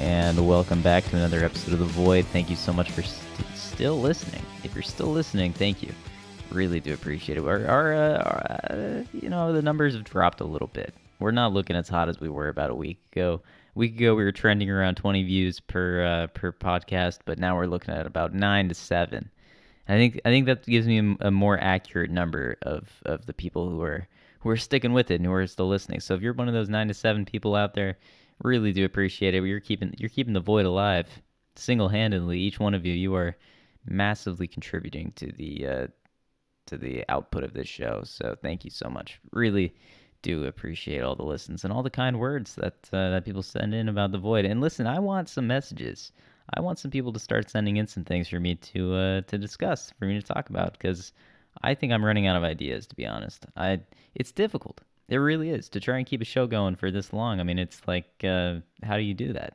and welcome back to another episode of The Void. Thank you so much for still listening. If you're still listening, thank you. Really do appreciate it. The numbers have dropped a little bit. We're not looking as hot as we were about a week ago. A week ago, we were trending around 20 views per podcast, but now we're looking at about 9 to 7. I think that gives me a more accurate number of the people who are sticking with it and who are still listening. So if you're one of those 9 to 7 people out there, really do appreciate it. You're keeping the void alive single-handedly. Each one of you are massively contributing to the output of this show. So thank you so much. Really do appreciate all the listens and all the kind words that people send in about the void. And listen, I want some messages. I want some people to start sending in some things for me to discuss, for me to talk about, because I think I'm running out of ideas, to be honest. It's difficult. It really is, to try and keep a show going for this long. I mean, it's like, how do you do that?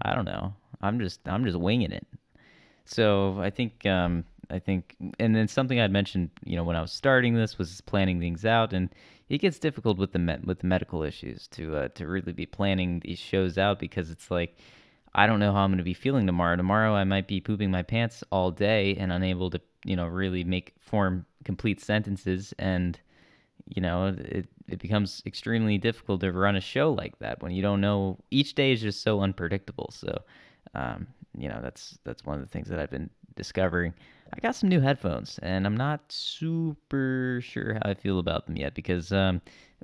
I don't know. I'm just winging it. So I think, and then something I'd mentioned, when I was starting this, was planning things out, and it gets difficult with the medical issues to really be planning these shows out, because it's like, I don't know how I'm going to be feeling tomorrow. Tomorrow I might be pooping my pants all day and unable to, really form complete sentences, and it becomes extremely difficult to run a show like that when you don't know. Each day is just so unpredictable. So, that's one of the things that I've been discovering. I got some new headphones, and I'm not super sure how I feel about them yet, because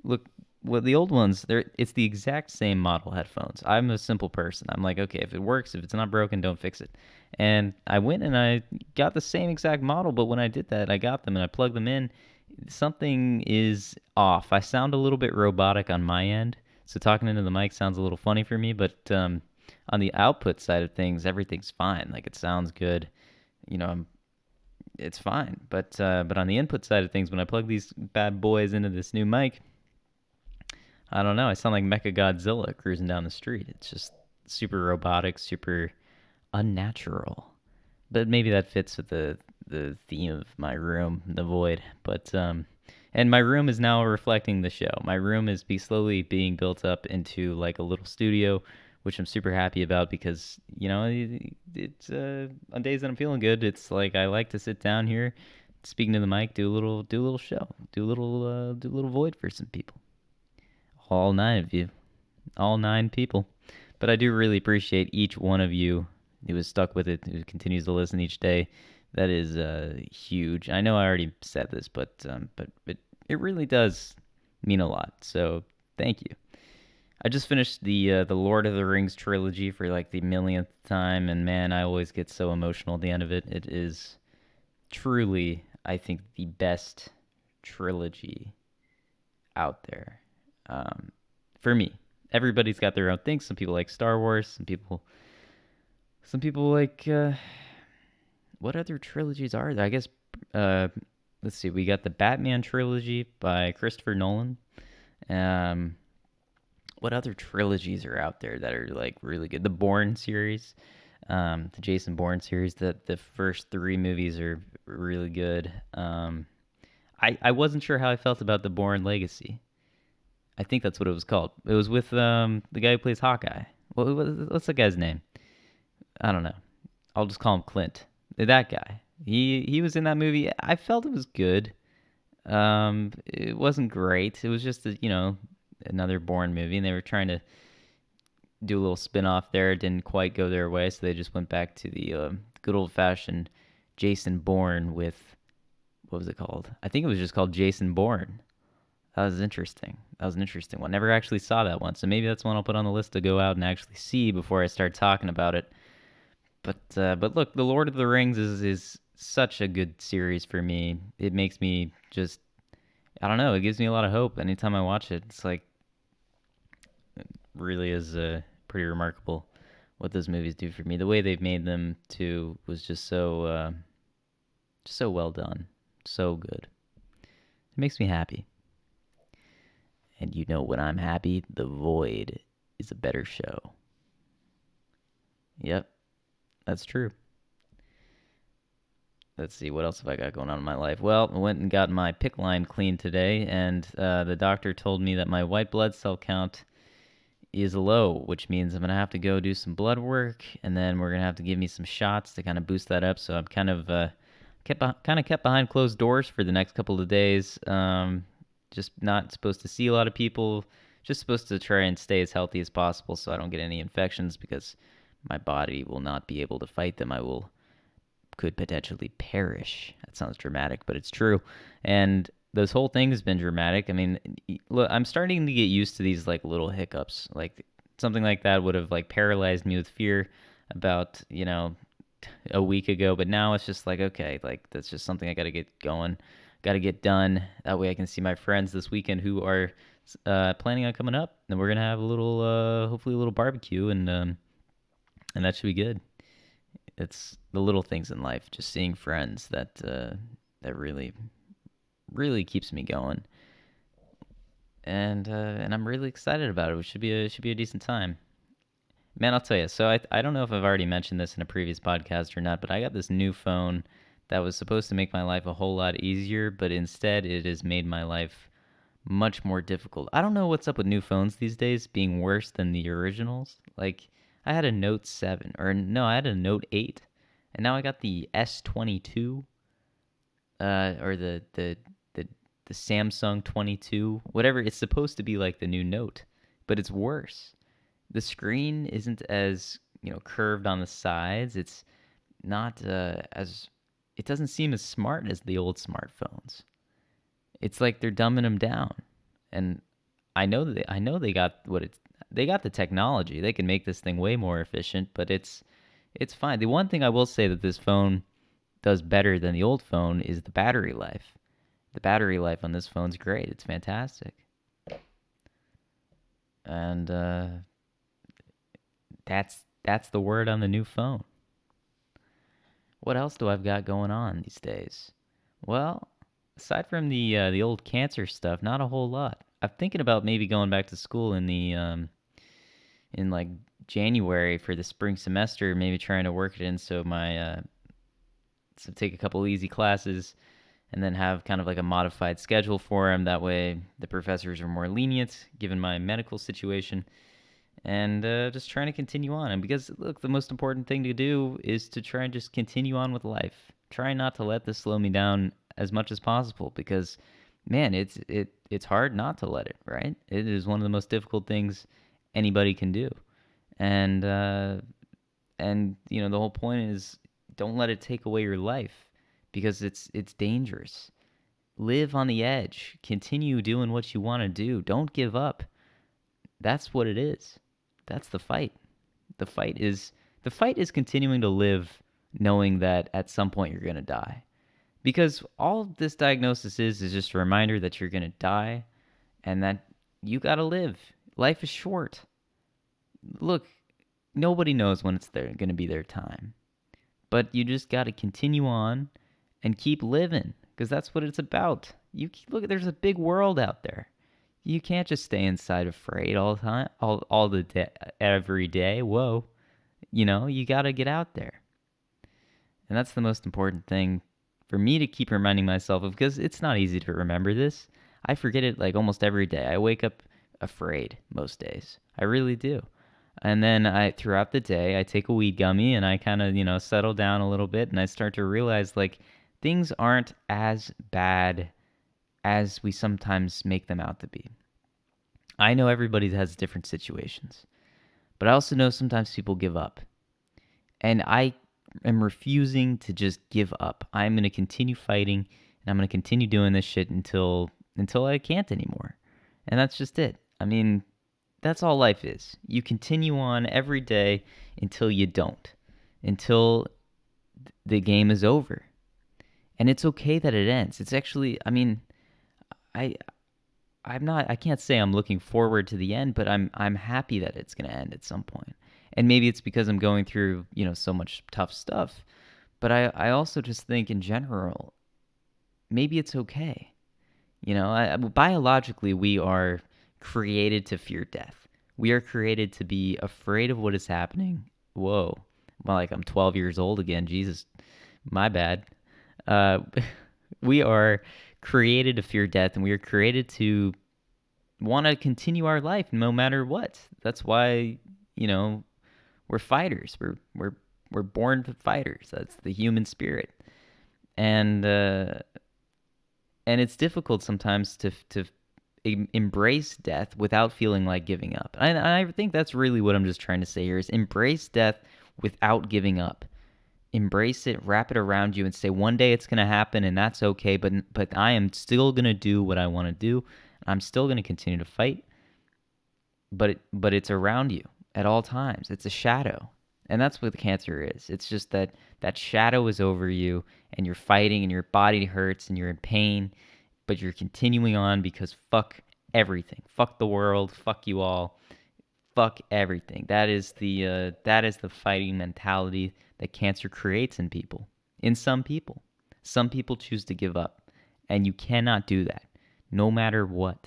look, well, the old ones, it's the exact same model headphones. I'm a simple person. I'm like, okay, if it works, if it's not broken, don't fix it. And I went and I got the same exact model, but when I did that, I got them and I plugged them in. Something is off. I sound a little bit robotic on my end, so talking into the mic sounds a little funny for me, but on the output side of things, everything's fine. Like, it sounds good. It's fine. But on the input side of things, when I plug these bad boys into this new mic, I don't know. I sound like Mechagodzilla cruising down the street. It's just super robotic, super unnatural. But maybe that fits with the theme of my room, the void. But and my room is now reflecting the show. My room is slowly being built up into like a little studio, which I'm super happy about, because it's on days that I'm feeling good, it's like I like to sit down here, speaking to the mic, do a little show, do a little void for some people. All 9 of you. All 9 people. But I do really appreciate each one of you who is stuck with it, who continues to listen each day. That is huge. I know I already said this, but it really does mean a lot. So thank you. I just finished the Lord of the Rings trilogy for like the millionth time, and man, I always get so emotional at the end of it. It is truly, I think, the best trilogy out there. For me, everybody's got their own things. Some people like Star Wars. Some people like, what other trilogies are there? I guess, let's see. We got the Batman trilogy by Christopher Nolan. What other trilogies are out there that are like really good? The Bourne series, the Jason Bourne series. The first 3 movies are really good. I wasn't sure how I felt about the Bourne Legacy. I think that's what it was called. It was with the guy who plays Hawkeye. What's the guy's name? I don't know. I'll just call him Clint. That guy. He was in that movie. I felt it was good. It wasn't great. It was just another Bourne movie, and they were trying to do a little spin-off there. It didn't quite go their way, so they just went back to the good old-fashioned Jason Bourne with, what was it called? I think it was just called Jason Bourne. That was interesting. That was an interesting one. Never actually saw that one, so maybe that's one I'll put on the list to go out and actually see before I start talking about it. But look, The Lord of the Rings is such a good series for me. It makes me just, I don't know, it gives me a lot of hope anytime I watch it. It's like, it really is pretty remarkable what those movies do for me. The way they've made them too was just so well done, so good. It makes me happy. And when I'm happy, The Void is a better show. Yep, that's true. Let's see, what else have I got going on in my life? Well, I went and got my PICC line cleaned today, and the doctor told me that my white blood cell count is low, which means I'm gonna have to go do some blood work, and then we're gonna have to give me some shots to kind of boost that up. So I'm kept behind closed doors for the next couple of days. Just not supposed to see a lot of people. Just supposed to try and stay as healthy as possible so I don't get any infections because my body will not be able to fight them. Could potentially perish. That sounds dramatic, but it's true. And this whole thing has been dramatic. I mean, look, I'm starting to get used to these like little hiccups. Like something like that would have like paralyzed me with fear about, a week ago, but now it's just like, okay, like that's just something I got to get going, got to get done. That way I can see my friends this weekend who are planning on coming up, and we're going to have a little hopefully a little barbecue, and that should be good. It's the little things in life, just seeing friends that really keeps me going, and I'm really excited about it. It should be a decent time, man. I'll tell you. So I don't know if I've already mentioned this in a previous podcast or not, but I got this new phone that was supposed to make my life a whole lot easier, but instead it has made my life much more difficult. I don't know what's up with new phones these days being worse than the originals. Like I had a Note 7 or no, I had a Note 8 and now I got the S22 or the Samsung 22, whatever. It's supposed to be like the new Note, but it's worse. The screen isn't as, curved on the sides. It's not as it doesn't seem as smart as the old smartphones. It's like they're dumbing them down. And I know they got they got the technology. They can make this thing way more efficient, but it's fine. The one thing I will say that this phone does better than the old phone is the battery life. The battery life on this phone's great. It's fantastic. And that's the word on the new phone. What else do I've got going on these days? Well, aside from the old cancer stuff, not a whole lot. I'm thinking about maybe going back to school in like January for the spring semester, maybe trying to work it in so so take a couple easy classes and then have kind of like a modified schedule for them. That way the professors are more lenient given my medical situation, and just trying to continue on. And because, look, the most important thing to do is to try and just continue on with life. Try not to let this slow me down as much as possible because, man, it's hard not to let it, right? It is one of the most difficult things anybody can do. And the whole point is don't let it take away your life because it's dangerous. Live on the edge. Continue doing what you want to do. Don't give up. That's what it is. That's the fight. The fight is continuing to live knowing that at some point you're going to die. Because all this diagnosis is just a reminder that you're going to die and that you got to live. Life is short. Look, nobody knows when it's going to be their time. But you just got to continue on and keep living because that's what it's about. Look, there's a big world out there. You can't just stay inside afraid all the time, all the day, every day. Whoa. You got to get out there. And that's the most important thing for me to keep reminding myself of because it's not easy to remember this. I forget it like almost every day. I wake up afraid most days. I really do. And then throughout the day, I take a weed gummy and I kind of, settle down a little bit and I start to realize like things aren't as bad as we sometimes make them out to be. I know everybody has different situations, but I also know sometimes people give up. And I am refusing to just give up. I'm going to continue fighting and I'm going to continue doing this shit until I can't anymore. And that's just it. I mean, that's all life is. You continue on every day until you don't, until the game is over. And it's okay that it ends. It's actually, I mean, I can't say I'm looking forward to the end, but I'm happy that it's going to end at some point. And maybe it's because I'm going through, so much tough stuff. But I also just think in general, maybe it's okay. Biologically, we are created to fear death. We are created to be afraid of what is happening. Whoa. Well, like I'm 12 years old again. Jesus, my bad. We are created to fear death, and we are created to want to continue our life no matter what. That's why, you know, we're fighters. We're born fighters. That's the human spirit. And and it's difficult sometimes to embrace death without feeling like giving up. And I think that's really what I'm just trying to say here is embrace death without giving up. Embrace it, wrap it around you, and say one day it's going to happen, and that's okay. But I am still going to do what I want to do. I'm still going to continue to fight. But it's around you at all times. It's a shadow, and that's what the cancer is. It's just that shadow is over you, and you're fighting, and your body hurts, and you're in pain, but you're continuing on because fuck everything, fuck the world, fuck you all, fuck everything. That is the fighting mentality that cancer creates in people. In some people choose to give up, and you cannot do that, no matter what.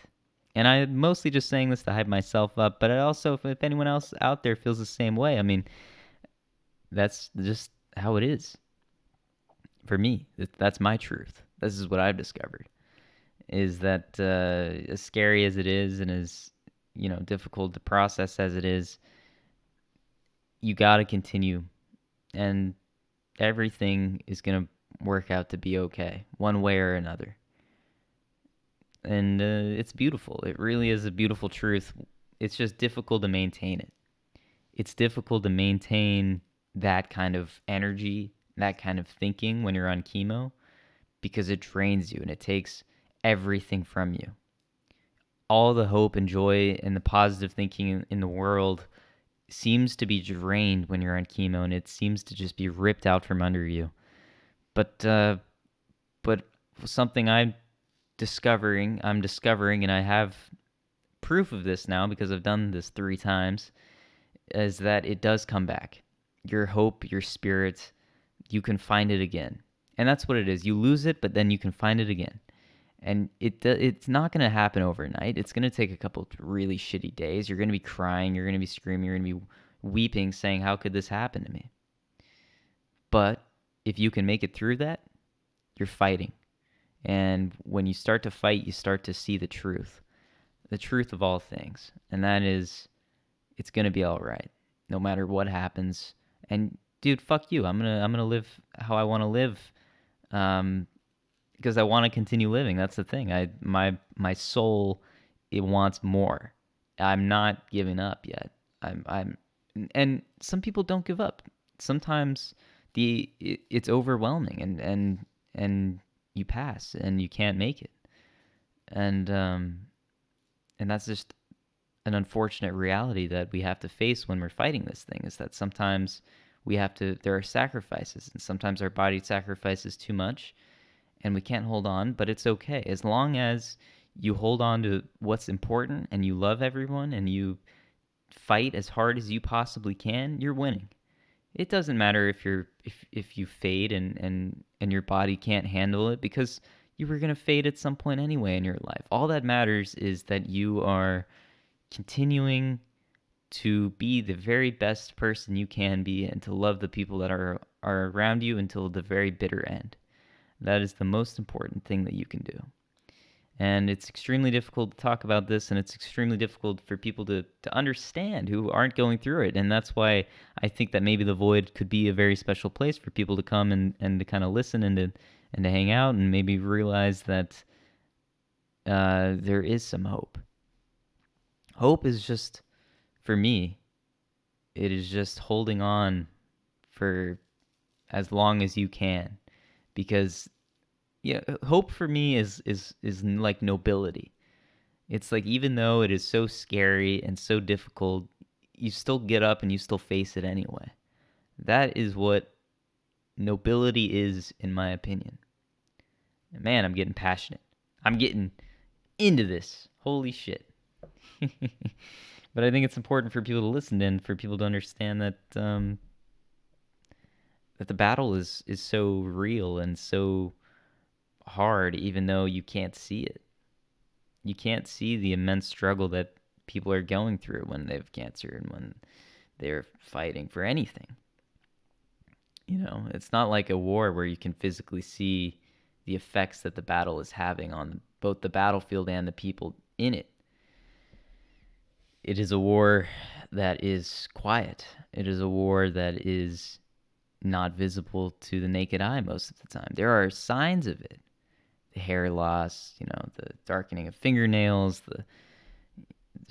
And I'm mostly just saying this to hype myself up, but I also, if anyone else out there feels the same way, I mean, that's just how it is for me. That's my truth. This is what I've discovered. Is that as scary as it is, and as difficult to process as it is, you got to continue, and everything is gonna work out to be okay, one way or another. And it's beautiful. It really is a beautiful truth. It's just difficult to maintain it. It's difficult to maintain that kind of energy, that kind of thinking when you're on chemo, because it drains you and it takes everything from you. All the hope and joy and the positive thinking in the world seems to be drained when you're on chemo, and it seems to just be ripped out from under you. But something I'm discovering, and I have proof of this now because I've done this 3 times, is that it does come back. Your hope, your spirit, you can find it again. And that's what it is. You lose it, but then you can find it again. And it's not going to happen overnight. It's going to take a couple of really shitty days. You're going to be crying, you're going to be screaming, you're going to be weeping, saying, how could this happen to me? But if you can make it through that, you're fighting. And when you start to fight, you start to see the truth of all things. And that is, it's going to be all right, no matter what happens. And dude, fuck you. I'm going to live how I want to live. Because I want to continue living. That's the thing. My soul, it wants more. I'm not giving up yet. And some people don't give up. Sometimes it's overwhelming, and you pass and you can't make it. And that's just an unfortunate reality that we have to face when we're fighting this thing, is that sometimes there are sacrifices, and sometimes our body sacrifices too much, and we can't hold on, but it's okay. As long as you hold on to what's important and you love everyone and you fight as hard as you possibly can, you're winning. It doesn't matter if you fade and your body can't handle it, because you were going to fade at some point anyway in your life. All that matters is that you are continuing to be the very best person you can be, and to love the people that are around you until the very bitter end. That is the most important thing that you can do. And it's extremely difficult to talk about this, and it's extremely difficult for people to understand who aren't going through it. And that's why I think that maybe The Void could be a very special place for people to come and to kind of listen and to hang out, and maybe realize that there is some hope. Hope is just, for me, it is just holding on for as long as you can. Because hope for me is like nobility. It's like, even though it is so scary and so difficult, you still get up and you still face it anyway. That is what nobility is, in my opinion. And man, I'm getting passionate. I'm getting into this. Holy shit. But I think it's important for people to listen and for people to understand that that the battle is so real and so hard, even though you can't see it. You can't see the immense struggle that people are going through when they have cancer and when they're fighting for anything. It's not like a war where you can physically see the effects that the battle is having on both the battlefield and the people in it. it is a war that is quiet. It is a war that is not visible to the naked eye most of the time. There are signs of it. The hair loss, the darkening of fingernails, the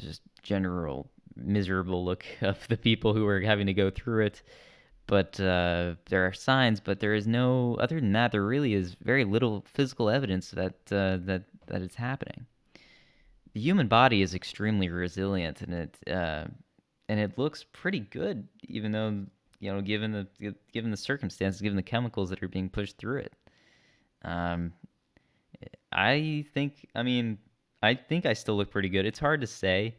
just general miserable look of the people who are having to go through it. But there are signs, but there is no. Other than that, there really is very little physical evidence that it's happening. The human body is extremely resilient, and it looks pretty good, even though given the circumstances, given the chemicals that are being pushed through it. Um, I think, I mean, I think I still look pretty good. It's hard to say.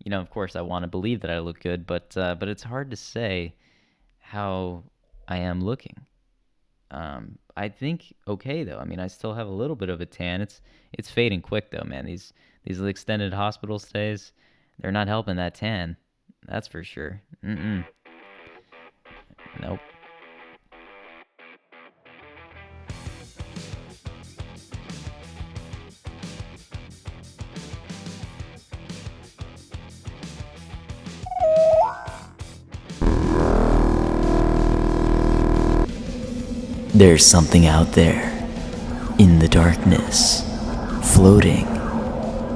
Of course, I want to believe that I look good, but it's hard to say how I am looking. I think okay though. I mean, I still have a little bit of a tan. It's fading quick though, man. These extended hospital stays, they're not helping that tan. That's for sure. Mm-mm. Nope. There's something out there, in the darkness, floating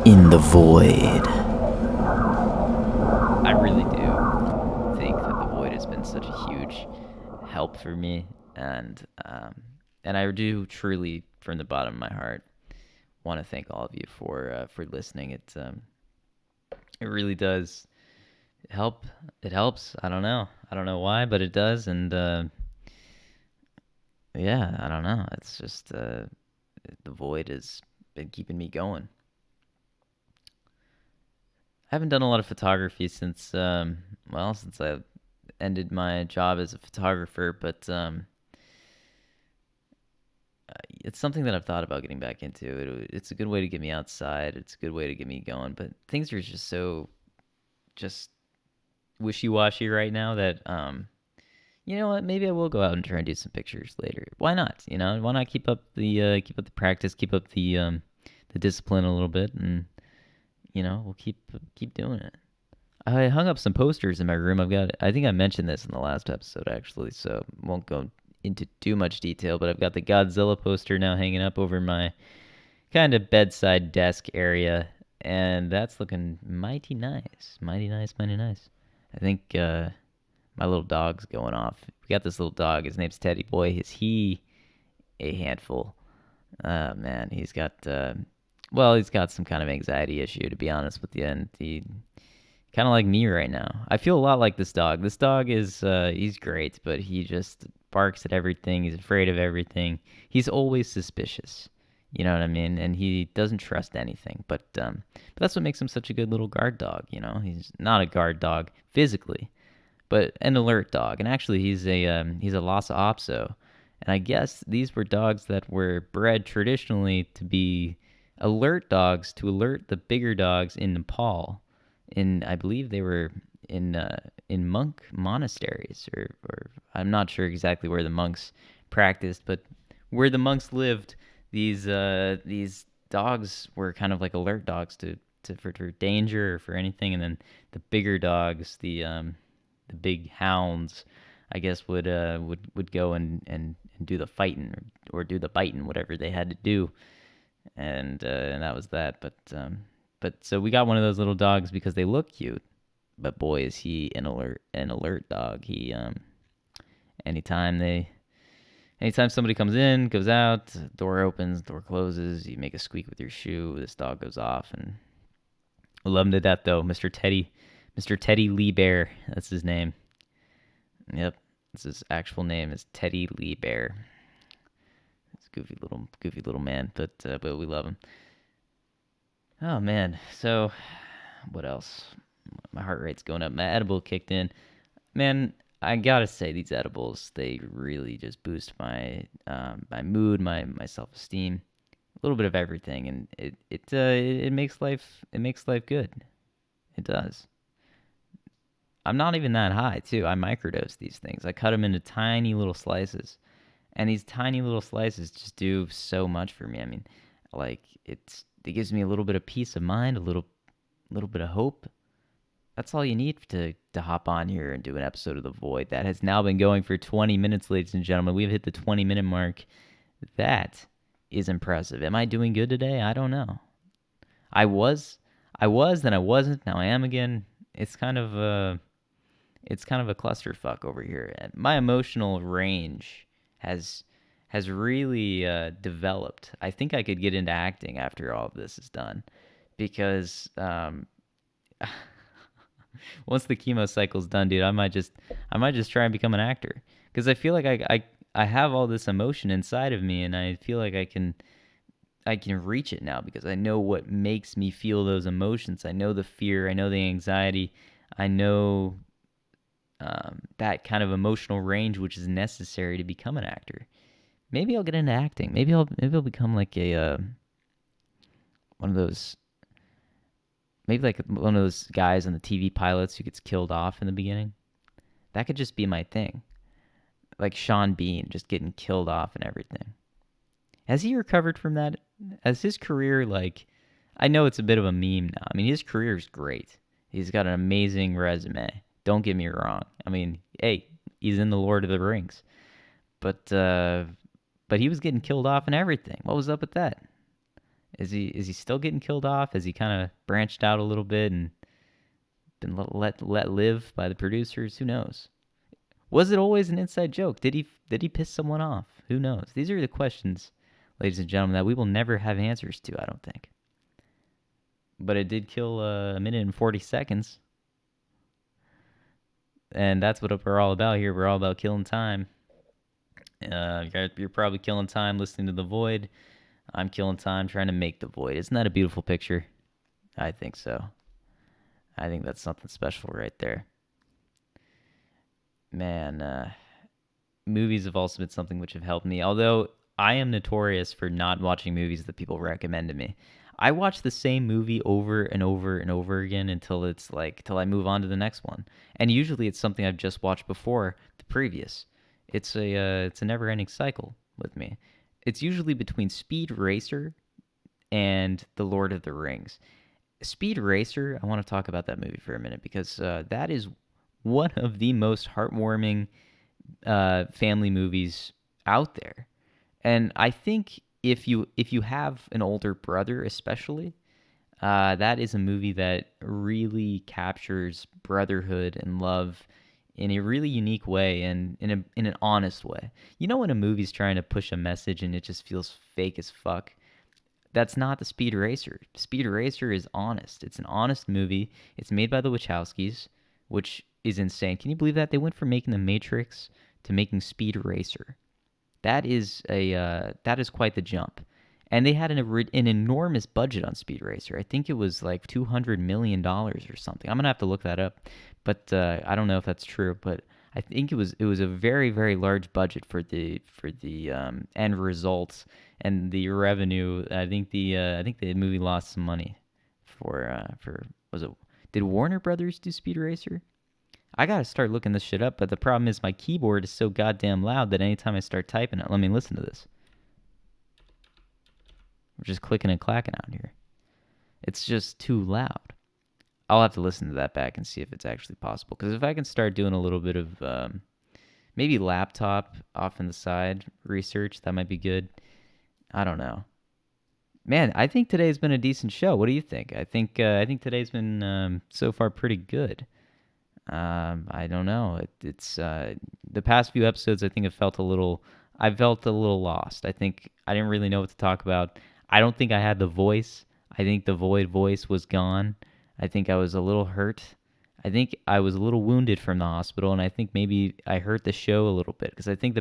in the void. I really do think that the void has been such a huge help for me, and I do truly, from the bottom of my heart, want to thank all of you for listening. It really does help. It helps. I don't know. I don't know why, but it does, and yeah, I don't know. It's just the void has been keeping me going. I haven't done a lot of photography since I ended my job as a photographer, but it's something that I've thought about getting back into. It's a good way to get me outside. It's a good way to get me going, but things are just so just wishy-washy right now that you know what? Maybe I will go out and try and do some pictures later. Why not? Why not keep up the practice, keep up the discipline a little bit, and we'll keep doing it. I hung up some posters in my room. I think I mentioned this in the last episode actually, so won't go into too much detail. But I've got the Godzilla poster now hanging up over my kind of bedside desk area, and that's looking mighty nice, mighty nice, mighty nice. I think my little dog's going off. We got this little dog. His name's Teddy Boy. Is he a handful? Man, he's got some kind of anxiety issue, to be honest with you, and he kind of like me right now. I feel a lot like this dog. This dog he's great, but he just barks at everything. He's afraid of everything. He's always suspicious. You know what I mean? And he doesn't trust anything. But that's what makes him such a good little guard dog. He's not a guard dog physically, but an alert dog. And actually, he's a Lhasa Apso. And I guess these were dogs that were bred traditionally to be alert dogs to alert the bigger dogs in Nepal. I believe they were in monk monasteries, or I'm not sure exactly where the monks practiced, but where the monks lived, these dogs were kind of like alert dogs for danger or for anything, and then the bigger dogs, the big hounds, I guess would go and do the fighting or do the biting, whatever they had to do, and that was that. But so we got one of those little dogs because they look cute. But boy, is he an alert dog. He anytime they anytime somebody comes in, goes out, door opens, door closes, you make a squeak with your shoe, this dog goes off, and I love him to death though, Mr. Teddy Lee Bear. That's his name. Yep, that's his actual name is Teddy Lee Bear. It's a goofy little man, but we love him. Oh man, so what else? My heart rate's going up. My edible kicked in. Man, I gotta say these edibles, they really just boost my mood, my self-esteem, a little bit of everything, and it makes life good. It does. I'm not even that high too. I microdose these things. I cut them into tiny little slices, and these tiny little slices just do so much for me. I mean, like it gives me a little bit of peace of mind, a little bit of hope. That's all you need to hop on here and do an episode of The Void. That has now been going for 20 minutes, ladies and gentlemen. We've hit the 20-minute mark. That is impressive. Am I doing good today? I don't know. Then I wasn't. Now I am again. It's kind of a clusterfuck over here. And my emotional range has really developed. I think I could get into acting after all of this is done, because once the chemo cycle's done, dude, I might just try and become an actor, because I feel like I have all this emotion inside of me, and I feel like I can reach it now, because I know what makes me feel those emotions. I know the fear, I know the anxiety, I know that kind of emotional range which is necessary to become an actor. Maybe I'll get into acting. Maybe I'll become like a one of those, maybe like one of those guys on the TV pilots who gets killed off in the beginning. That could just be my thing. Like Sean Bean, just getting killed off and everything. Has he recovered from that? Has his career, like, I know it's a bit of a meme now. I mean, his career is great. He's got an amazing resume. Don't get me wrong. I mean, hey, he's in the Lord of the Rings. But he was getting killed off and everything. What was up with that? Is he still getting killed off? Has he kind of branched out a little bit and been let live by the producers? Who knows? Was it always an inside joke? Did he piss someone off? Who knows? These are the questions, ladies and gentlemen, that we will never have answers to, I don't think. But it did kill a minute and 40 seconds. And that's what we're all about here. We're all about killing time. You're probably killing time listening to The Void. I'm killing time trying to make The Void. Isn't that a beautiful picture? I think so. I think that's something special right there. Man, movies have also been something which have helped me. Although I am notorious for not watching movies that people recommend to me. I watch the same movie over and over and over again until I move on to the next one. And usually it's something I've just watched before the previous. It's a never-ending cycle with me. It's usually between Speed Racer and The Lord of the Rings. Speed Racer, I want to talk about that movie for a minute, because that is one of the most heartwarming family movies out there. And I think if you have an older brother especially, that is a movie that really captures brotherhood and love in a really unique way, and in an honest way. You know when a movie's trying to push a message and it just feels fake as fuck? That's not the Speed Racer. Speed Racer is honest. It's an honest movie. It's made by the Wachowskis, which is insane. Can you believe that? They went from making The Matrix to making Speed Racer. That is quite the jump. And they had an enormous budget on Speed Racer. I think it was like $200 million or something. I'm gonna have to look that up, but I don't know if that's true. But I think it was a very, very large budget for the end results and the revenue. I think the movie lost some money for was it? Did Warner Brothers do Speed Racer? I gotta start looking this shit up, but the problem is my keyboard is so goddamn loud that anytime I start typing it, let me listen to this. We're just clicking and clacking out here. It's just too loud. I'll have to listen to that back and see if it's actually possible. Because if I can start doing a little bit of maybe laptop off on the side research, that might be good. I don't know. Man, I think today's been a decent show. What do you think? I think today's been so far pretty good. I don't know. It's the past few episodes. I think I felt a little lost. I think I didn't really know what to talk about. I don't think I had the voice. I think the Void voice was gone. I think I was a little hurt. I think I was a little wounded from the hospital, and I think maybe I hurt the show a little bit, because I think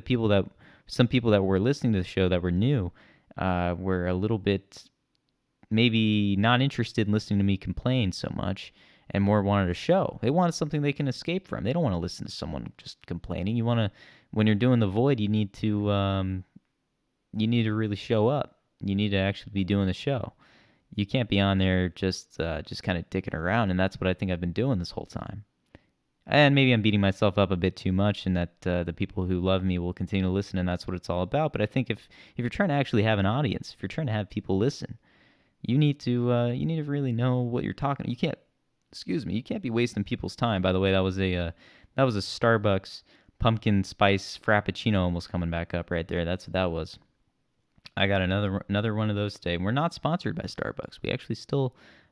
some people that were listening to the show that were new were a little bit maybe not interested in listening to me complain so much, and more wanted a show. They wanted something they can escape from. They don't want to listen to someone just complaining. When you're doing the Void, you need to really show up. You need to actually be doing the show. You can't be on there just kind of dicking around, and that's what I think I've been doing this whole time. And maybe I'm beating myself up a bit too much, and that the people who love me will continue to listen, and that's what it's all about. But I think if you're trying to actually have an audience, if you're trying to have people listen, you need to really know what you're talking. You can't Excuse me. You can't be wasting people's time. By the way, that was a Starbucks pumpkin spice frappuccino almost coming back up right there. That's what that was. I got another one of those today. We're not sponsored by Starbucks.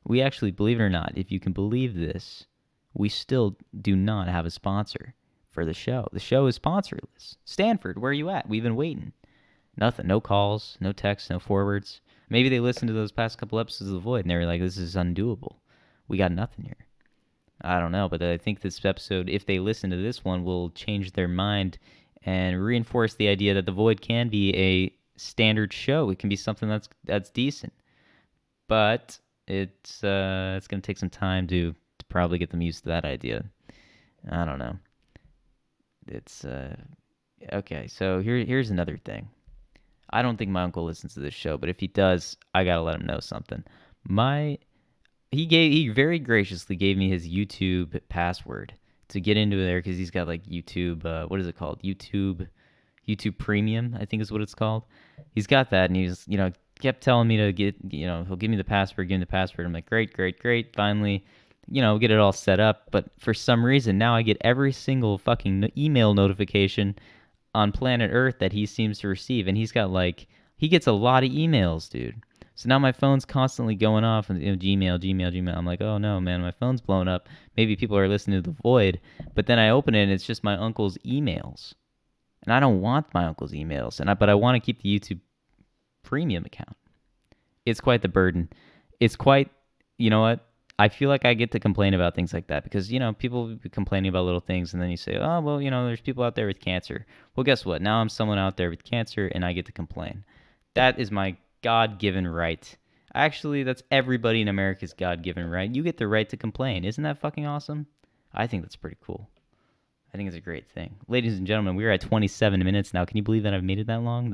We actually believe it or not, if you can believe this, we still do not have a sponsor for the show. The show is sponsorless. Stanford, where are you at? We've been waiting. Nothing. No calls, no texts, no forwards. Maybe they listened to those past couple episodes of The Void and they were like, this is undoable. We got nothing here. I don't know, but I think this episode, if they listen to this one, will change their mind and reinforce the idea that The Void can be a standard show. It can be something that's decent. But it's going to take some time to probably get them used to that idea. I don't know. It's okay. So here's another thing. I don't think my uncle listens to this show, but if he does, I gotta let him know something. He very graciously gave me his YouTube password to get into there because he's got like YouTube. What is it called? YouTube Premium, I think is what it's called. He's got that, and he's kept telling me to get he'll give me the password, give me the password. I'm like, great. Finally, get it all set up. But for some reason now I get every single fucking email notification on planet Earth that he seems to receive, and he gets a lot of emails, dude. So now my phone's constantly going off, and Gmail. I'm like, oh no, man, my phone's blown up. Maybe people are listening to The Void, but then I open it and it's just my uncle's emails, and I don't want my uncle's emails, but I want to keep the YouTube Premium account. It's quite the burden. It's quite, you know what? I feel like I get to complain about things like that because, people be complaining about little things and then you say, oh, well, there's people out there with cancer. Well, guess what? Now I'm someone out there with cancer and I get to complain. That is my God-given right. Actually, that's everybody in America's God-given right. You get the right to complain. Isn't that fucking awesome? I think that's pretty cool. I think it's a great thing. Ladies and gentlemen, we're at 27 minutes now. Can you believe that I've made it that long?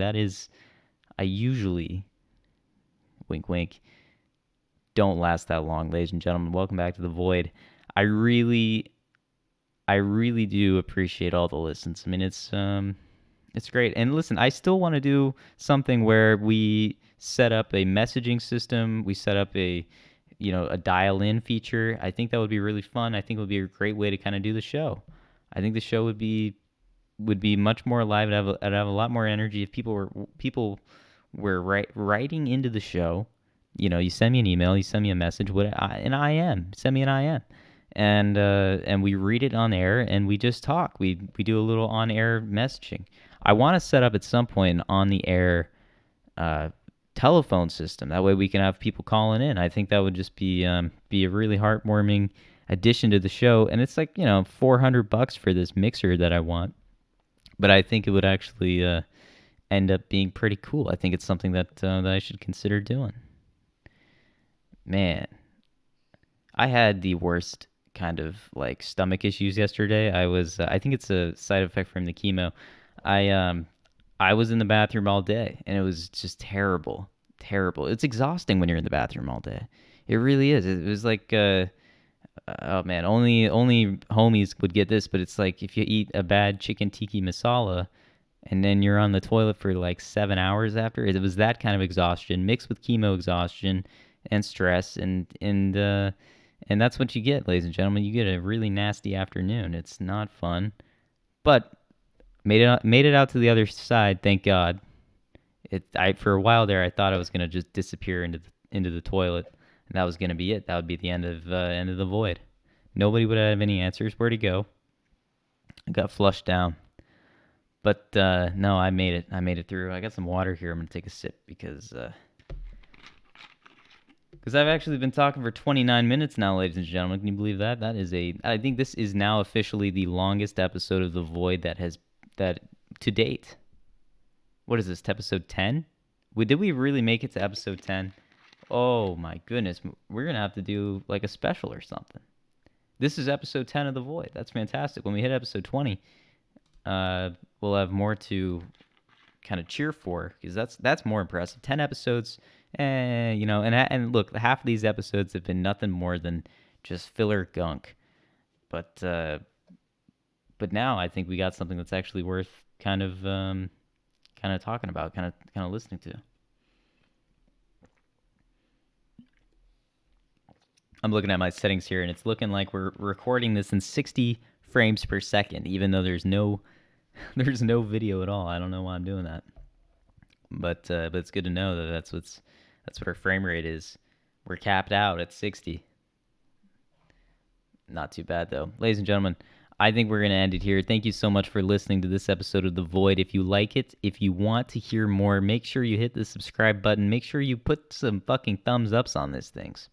I usually, wink, wink, don't last that long, ladies and gentlemen. Welcome back to The Void. I really do appreciate all the listens. I mean, it's great. And listen, I still want to do something where we set up a messaging system. We set up a dial-in feature. I think that would be really fun. I think it would be a great way to kind of do the show. I think the show would be much more alive. It'd have a lot more energy if people were writing into the show. You send me an email, you send me a message, an IM, send me an IM, and we read it on air and we just talk. We do a little on air messaging. I want to set up at some point an on the air telephone system. That way we can have people calling in. I think that would just be a really heartwarming addition to the show. And it's like $400 for this mixer that I want, but I think it would actually end up being pretty cool. I think it's something that I should consider doing. Man, I had the worst kind of like stomach issues yesterday. I think it's a side effect from the chemo. I was in the bathroom all day and it was just terrible. It's exhausting when you're in the bathroom all day. It really is. It was like, oh man, only homies would get this, but it's like if you eat a bad chicken tikka masala and then you're on the toilet for like 7 hours after. It was that kind of exhaustion mixed with chemo exhaustion and stress, and that's what you get, ladies and gentlemen. You get a really nasty afternoon. It's not fun, but made it out to the other side. Thank God. For a while there, I thought I was gonna just disappear into the toilet, and that was gonna be it. That would be the end of the void. Nobody would have any answers where to go. I got flushed down, but no, I made it. I made it through. I got some water here. I'm gonna take a sip because I've actually been talking for 29 minutes now, ladies and gentlemen. Can you believe that? I think this is now officially the longest episode of The Void that to date. What is this, episode 10? Did we really make it to episode 10? Oh my goodness. We're going to have to do like a special or something. This is episode 10 of The Void. That's fantastic. When we hit episode 20, we'll have more to kind of cheer for, because that's more impressive. 10 episodes. And look, half of these episodes have been nothing more than just filler gunk. But now I think we got something that's actually worth kind of talking about, kind of listening to. I'm looking at my settings here, and it's looking like we're recording this in 60 frames per second, even though there's no there's no video at all. I don't know why I'm doing that, but it's good to know that that's what our frame rate is. We're capped out at 60. Not too bad though, ladies and gentlemen. I think we're gonna end it here. Thank you so much for listening to this episode of The Void. If you like it, if you want to hear more, make sure you hit the subscribe button. Make sure you put some fucking thumbs ups on these things.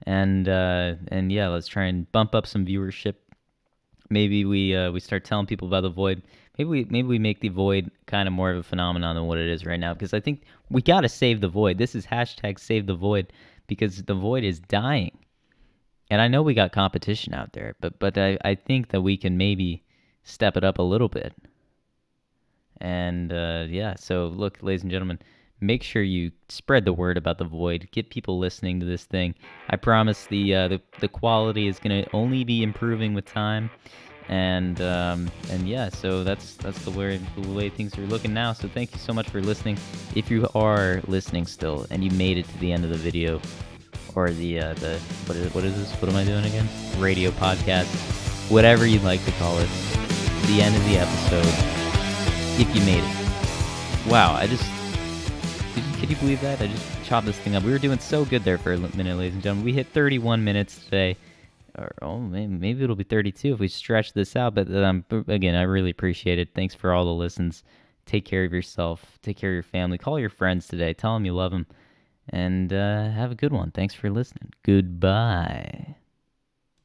And yeah, let's try and bump up some viewership. Maybe we start telling people about the void. Maybe we make the void kind of more of a phenomenon than what it is right now. Because I think we gotta save the void. This is hashtag save the void because the void is dying. And I know we got competition out there, but I think that we can maybe step it up a little bit. And yeah, so look, ladies and gentlemen, make sure you spread the word about the void. Get people listening to this thing. I promise the quality is gonna only be improving with time. And yeah, so that's the way things are looking now. So thank you so much for listening. If you are listening still and you made it to the end of the video, or the what is this? What am I doing again? Radio podcast, whatever you'd like to call it. The end of the episode. If you made it. Wow, could you believe that? I just chopped this thing up. We were doing so good there for a minute, ladies and gentlemen. We hit 31 minutes today. Or maybe it'll be 32 if we stretch this out. But again, I really appreciate it. Thanks for all the listens. Take care of yourself. Take care of your family. Call your friends today. Tell them you love them. And have a good one. Thanks for listening. Goodbye.